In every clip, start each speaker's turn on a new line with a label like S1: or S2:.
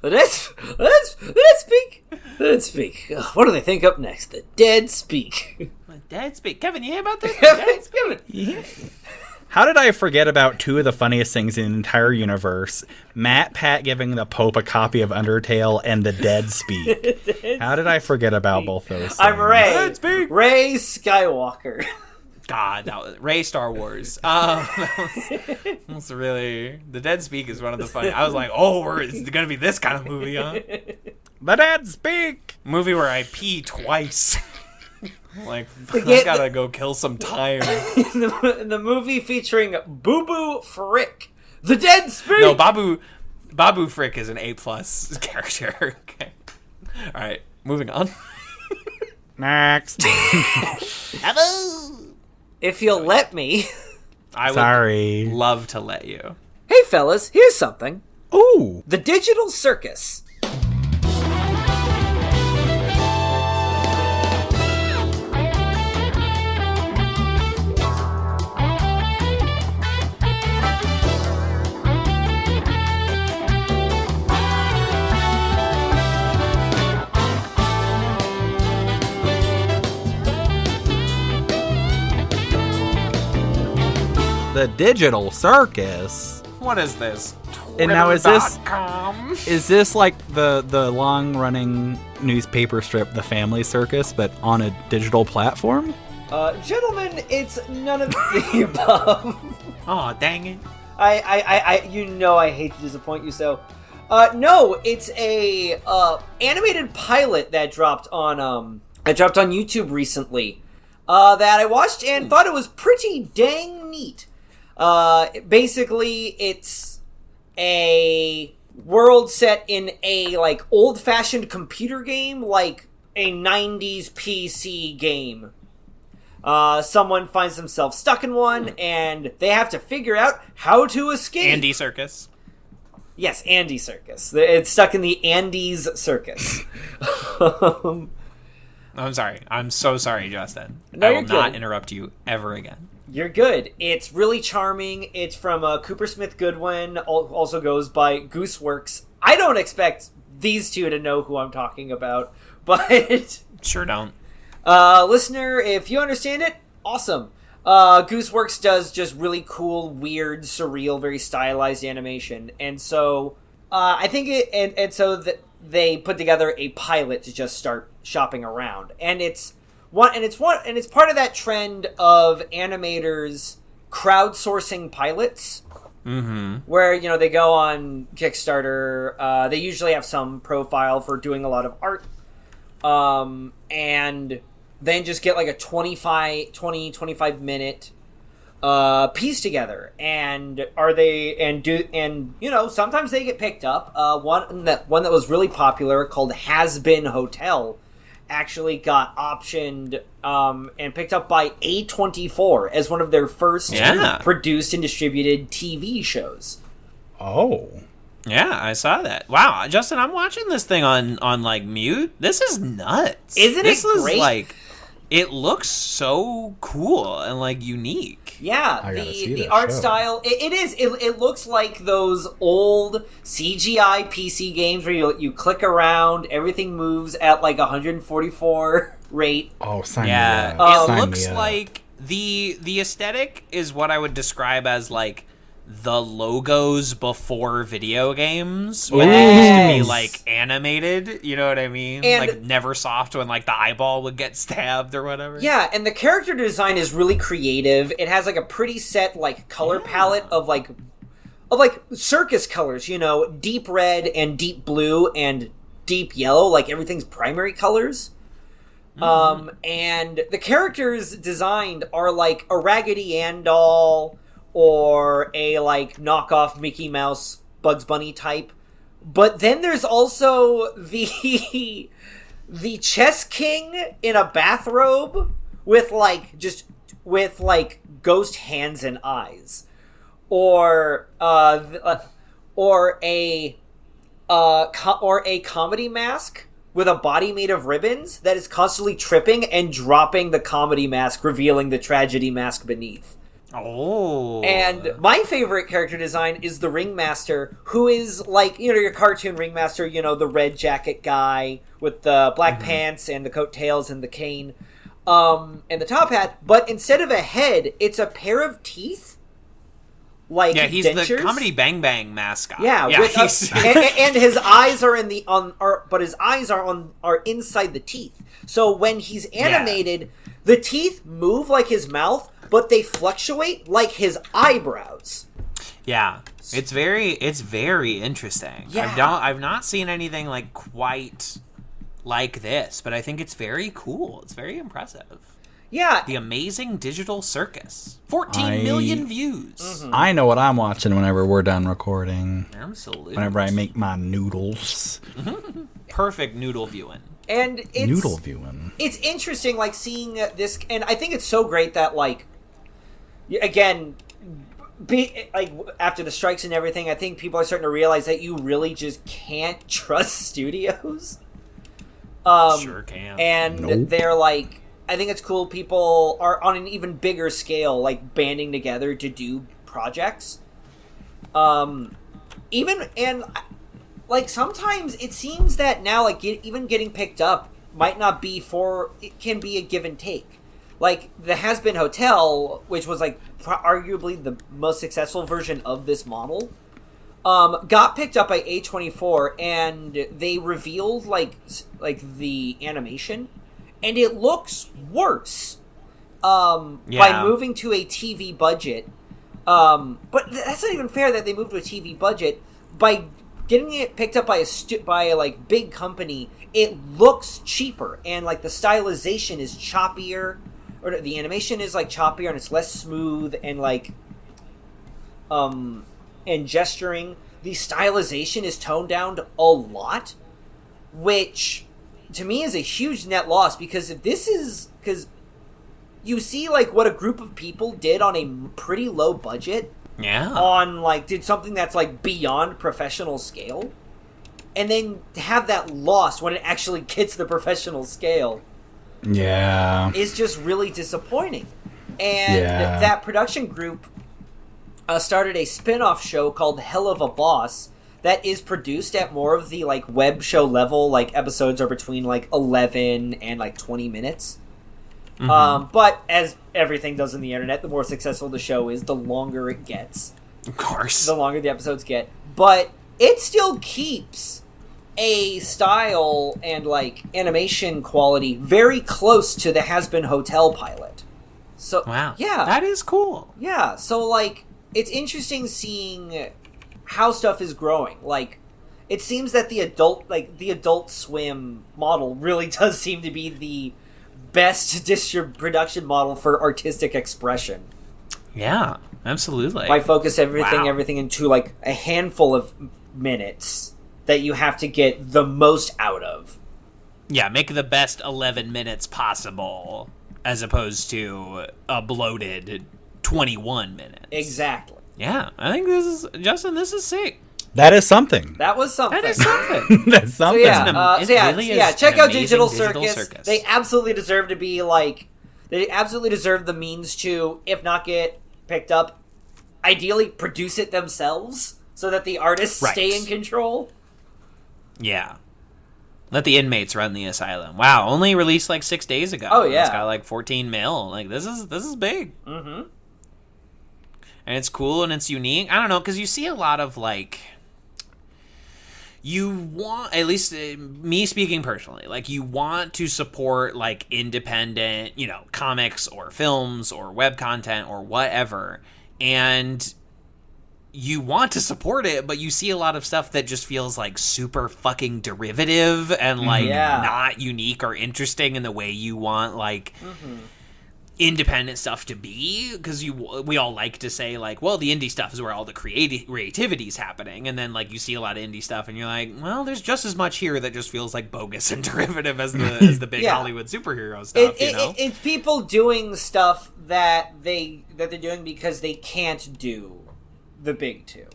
S1: The dead speak. The dead speak. Ugh, what do they think up next? The dead speak.
S2: The dead speak. Kevin, you hear about this? Kevin.
S3: Yeah. How did I forget about two of the funniest things in the entire universe? Matt Pat giving the Pope a copy of Undertale and the dead speak. How did I forget about both those things?
S1: I'm Ray. Ray Skywalker.
S2: God, that was Ray Star Wars. That was really... The Dead Speak is one of the funny... I was like, it's going to be this kind of movie, huh?
S3: The dead speak!
S2: Movie where I pee twice. Like, I gotta go kill some time.
S1: In the movie featuring Boo Boo Frick. The dead speak!
S2: No, Babu Frick is an A+ character. Okay. Alright, moving on.
S3: Next.
S1: If you'll let me.
S2: I would love to let you.
S1: Hey fellas, here's something.
S3: Ooh.
S1: The Digital Circus.
S3: The Digital Circus.
S2: What is this?
S3: And now is
S2: Twitter.com?
S3: this like the long running newspaper strip The Family Circus, but on a digital platform?
S1: Gentlemen, it's none of the above.
S2: Oh, dang it.
S1: I I hate to disappoint you so. No, it's a animated pilot that dropped on YouTube recently. That I watched and thought it was pretty dang neat. Basically, it's a world set in a, like, old-fashioned computer game, like a 90s PC game. Someone finds themselves stuck in one, and they have to figure out how to escape.
S2: Andy Circus.
S1: Yes, Andy Circus. It's stuck in the Andes Circus.
S2: I'm sorry. I'm so sorry, Justin.
S1: No,
S2: I will
S1: you're
S2: not
S1: good.
S2: interrupt you ever again.
S1: You're good. It's really charming. It's from Cooper Smith Goodwin, also goes by Gooseworks. I don't expect these two to know who I'm talking about, but...
S2: Sure don't.
S1: Listener, if you understand it, awesome. Gooseworks does just really cool, weird, surreal, very stylized animation. And so, I think they put together a pilot to just start shopping around. And it's part of that trend of animators crowdsourcing pilots.
S2: Mm-hmm.
S1: Where, they go on Kickstarter, they usually have some profile for doing a lot of art. And then just get like a 25 minute piece together. And sometimes they get picked up. One that was really popular called Has Been Hotel actually got optioned and picked up by A24 as one of their first produced and distributed TV shows.
S3: Oh.
S2: Yeah, I saw that. Wow, Justin, I'm watching this thing on like mute. This is nuts.
S1: Isn't it great?
S2: Like, it looks so cool and like unique.
S1: Yeah, the art style. It is. It looks like those old CGI PC games where you click around, everything moves at like 144 rate.
S3: Oh, sign me
S2: up.
S3: Yeah,
S2: it looks like the aesthetic is what I would describe as like the logos before video games when they used to be like animated, you know what I mean? And like Neversoft when like the eyeball would get stabbed or whatever.
S1: Yeah, and the character design is really creative. It has like a pretty set like color palette of like circus colors, deep red and deep blue and deep yellow, like everything's primary colors. Mm-hmm. And the characters designed are like a Raggedy Ann doll or a, like, knockoff Mickey Mouse Bugs Bunny type. But then there's also the chess king in a bathrobe with ghost hands and eyes. Or a comedy mask with a body made of ribbons that is constantly tripping and dropping the comedy mask, revealing the tragedy mask beneath.
S2: Oh.
S1: And my favorite character design is the Ringmaster, who is like, your cartoon Ringmaster, the red jacket guy with the black pants and the coattails and the cane, and the top hat. But instead of a head, it's a pair of teeth. Like
S2: he's
S1: dentures.
S2: the Comedy Bang Bang mascot.
S1: Yeah, and his eyes are but his eyes are inside the teeth. So when he's animated, the teeth move like his mouth, but they fluctuate like his eyebrows.
S2: Yeah, it's very interesting.
S1: Yeah.
S2: I've not seen anything like quite like this, but I think it's very cool. It's very impressive.
S1: Yeah.
S2: The Amazing Digital Circus. 14 million views.
S1: Mm-hmm.
S3: I know what I'm watching whenever we're done recording.
S2: Absolutely.
S3: Whenever I make my noodles.
S2: Perfect noodle viewing.
S1: And it's
S3: Noodle viewing.
S1: It's interesting, like, seeing this, and I think it's so great that, like, again, after the strikes and everything, I think people are starting to realize that you really just can't trust studios.
S2: Sure can.
S1: And they're like, I think it's cool people are on an even bigger scale, like, banding together to do projects. Like, sometimes it seems that now, like, even getting picked up might not be it can be a give and take. Like, the Has Been Hotel, which was, like, arguably the most successful version of this model, got picked up by A24, and they revealed, like the animation, and it looks worse by moving to a TV budget. But that's not even fair that they moved to a TV budget. By getting it picked up by a big company, it looks cheaper, and like the stylization is choppier, or the animation is like choppier, and it's less smooth, and like and gesturing. The stylization is toned down a lot, which to me is a huge net loss, because because you see like what a group of people did on a pretty low budget.
S2: Yeah.
S1: Did something that's like beyond professional scale, and then to have that lost when it actually gets the professional scale.
S3: Yeah.
S1: Is just really disappointing. And that production group started a spin-off show called Hell of a Boss that is produced at more of the like web show level. Like, episodes are between like 11 and like 20 minutes. But as everything does on the internet, the more successful the show is, the longer it gets.
S2: Of course.
S1: The longer the episodes get. But it still keeps a style and like animation quality very close to the Has Been Hotel pilot. So
S2: wow.
S1: Yeah.
S2: That is cool.
S1: Yeah. So like, it's interesting seeing how stuff is growing. Like, it seems that the Adult Swim model really does seem to be the best production model for artistic expression.
S2: Yeah, absolutely.
S1: Why focus everything into like a handful of minutes that you have to get the most out of.
S2: Yeah, make the best 11 minutes possible, as opposed to a bloated 21 minutes.
S1: Exactly.
S2: Yeah, I think this is sick.
S3: That is something.
S1: That was something.
S2: That is something.
S3: That's something.
S1: Check out Digital Circus. They absolutely deserve to be like, they absolutely deserve the means to, if not get picked up, ideally produce it themselves so that the artists stay in control.
S2: Yeah. Let the inmates run the asylum. Wow, only released like 6 days ago.
S1: Oh, yeah.
S2: It's got like 14 mil. Like, this is big.
S1: Mm-hmm.
S2: And it's cool and it's unique. I don't know, because you see a lot of like, you want, at least me speaking personally, like, you want to support like independent, comics or films or web content or whatever, and you want to support it, but you see a lot of stuff that just feels like super fucking derivative and like not unique or interesting in the way you want like independent stuff to be, because we all like to say like, well, the indie stuff is where all the creativity is happening, and then like you see a lot of indie stuff and you're like, well, there's just as much here that just feels like bogus and derivative as the big Hollywood superhero stuff.
S1: It's people doing stuff that they're doing because they can't do the big two.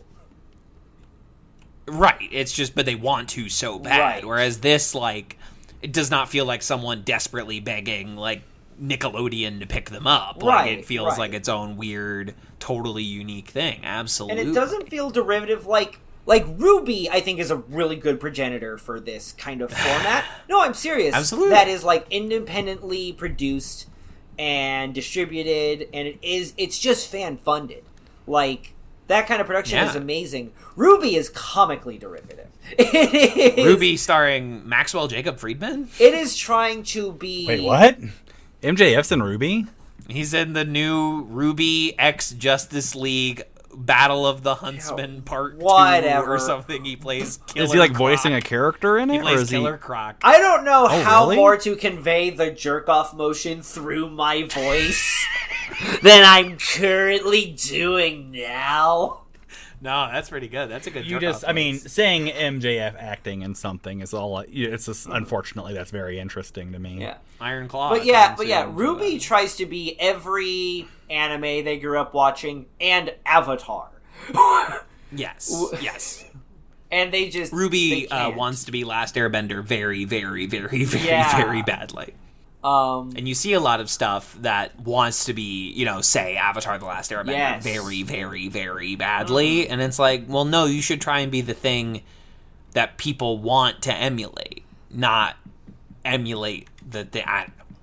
S2: Right. It's just, but they want to so bad.
S1: Right.
S2: Whereas this, like, it does not feel like someone desperately begging, like, Nickelodeon to pick them up.
S1: Right,
S2: Like, it feels
S1: right.
S2: like its own weird, totally unique thing. Absolutely.
S1: And it doesn't feel derivative like Ruby, I think, is a really good progenitor for this kind of format. No, I'm serious.
S2: Absolutely.
S1: That is like independently produced and distributed, and it's just fan funded. Like, that kind of production is amazing. Ruby is comically derivative. It is,
S2: Ruby starring Maxwell Jacob Friedman?
S1: It is trying to be...
S3: Wait, what? MJF's in Ruby?
S2: He's in the new Ruby X Justice League Battle of the Huntsman Part 2
S1: whatever.
S2: or something. He plays Killer
S3: Is he like
S2: Croc.
S3: voicing a character in it?
S2: He
S3: or
S2: plays
S3: is
S2: Killer Croc.
S1: I don't know how
S3: really?
S1: more to convey the jerk-off motion through my voice than I'm currently doing now.
S2: No, that's pretty good. That's a good
S3: You
S2: jerk-off
S3: just, I mean,
S2: voice.
S3: saying MJF acting in something is all. It's just, unfortunately, that's very interesting to me.
S1: Yeah.
S2: Iron Claw.
S1: But yeah, Ruby tries to be every anime they grew up watching and Avatar.
S2: Yes.
S1: And they just...
S2: Ruby
S1: they can't.
S2: wants to be Last Airbender very, very, very, very,
S1: Yeah.
S2: very badly. And you see a lot of stuff that wants to be, say Avatar The Last Airbender
S1: Yes.
S2: very, very, very badly. And it's like, well, no, you should try and be the thing that people want to emulate, not emulate the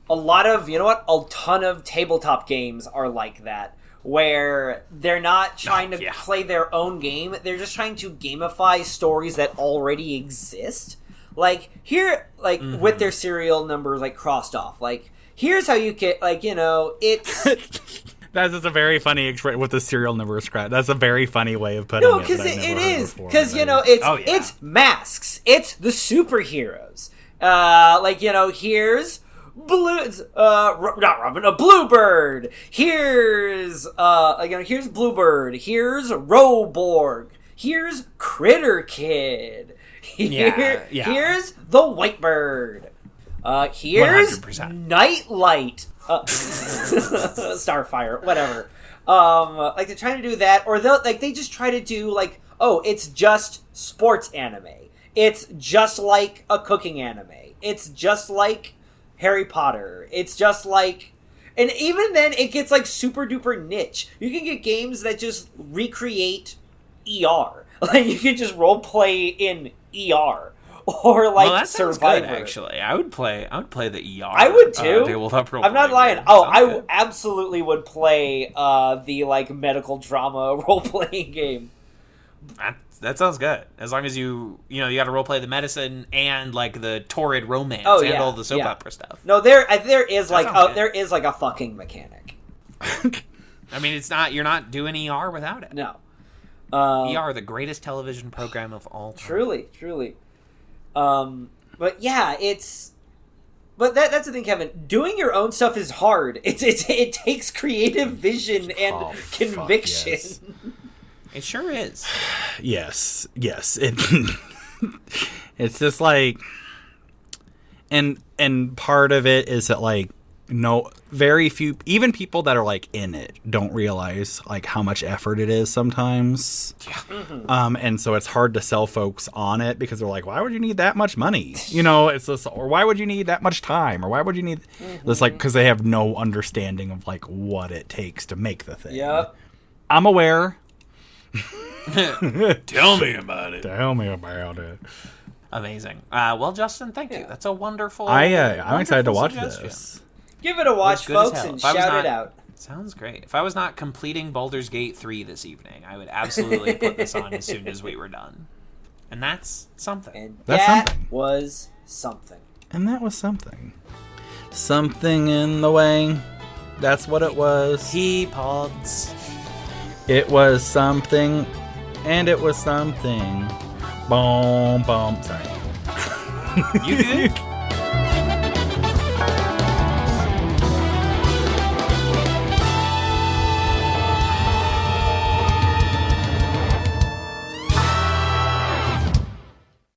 S1: a lot of, a ton of tabletop games are like that, where they're not trying to play their own game, they're just trying to gamify stories that already exist. Like, here, with their serial numbers, crossed off. Like, here's how you get, it's...
S3: That's just a very funny expression with the serial number scratch. That's a very funny way of putting it.
S1: No, because
S3: that I've
S1: it
S3: never heard
S1: is.
S3: before.
S1: Because, it's masks. It's the superheroes. Here's not Robin, a Bluebird. Here's Bluebird. Here's Roborg. Here's Critter Kid. Here's the Whitebird. Here's
S2: 100%.
S1: Nightlight. Starfire, whatever. They're trying to do that, or they just try to do it's just sports anime. It's just like a cooking anime. It's just like Harry Potter. It's just like... And even then, it gets, super duper niche. You can get games that just recreate ER. You can just roleplay in ER. Or,
S2: that sounds
S1: Survivor.
S2: good, actually. I would play the ER.
S1: I would, too.
S2: Tabletop role
S1: I'm not lying.
S2: game.
S1: Oh,
S2: Sounds
S1: I
S2: good.
S1: absolutely would play the, medical drama role-playing game.
S2: That sounds good. As long as you got to roleplay the medicine and the torrid romance and all the soap opera stuff.
S1: No, there is
S2: sounds good.
S1: a fucking mechanic.
S2: I mean, you're not doing ER without it.
S1: No.
S2: ER, the greatest television program of all time.
S1: Truly. But yeah, but that's the thing, Kevin. Doing your own stuff is hard. It takes creative vision and conviction.
S3: Yes.
S2: It sure is.
S3: Yes. It's just and part of it is that very few, even people that are in it don't realize how much effort it is sometimes.
S2: Yeah.
S1: Mm-hmm.
S3: And so it's hard to sell folks on it because they're like, why would you need that much money? It's just, or why would you need that much time? Or why would you need this? Because they have no understanding of what it takes to make the thing.
S1: Yeah.
S3: I'm aware.
S2: Tell me about it.
S3: Tell me about it.
S2: Amazing. Well, Justin, thank you. That's a wonderful.
S3: I'm excited to watch
S2: suggestion.
S3: this.
S1: Give it a watch,
S2: Good as
S1: folks,
S2: hell.
S1: and
S2: If I was
S1: shout it
S2: not-
S1: out.
S2: Sounds great. If I was not completing Baldur's Gate 3 this evening, I would absolutely put this on as soon as we were done. And that's something.
S1: And
S3: That's
S1: that
S3: something.
S1: was something.
S3: And that was something. Something in the way. That's what it was.
S2: Teapods.
S3: It was something, and it was something. Boom, boom. Sorry.
S2: You good?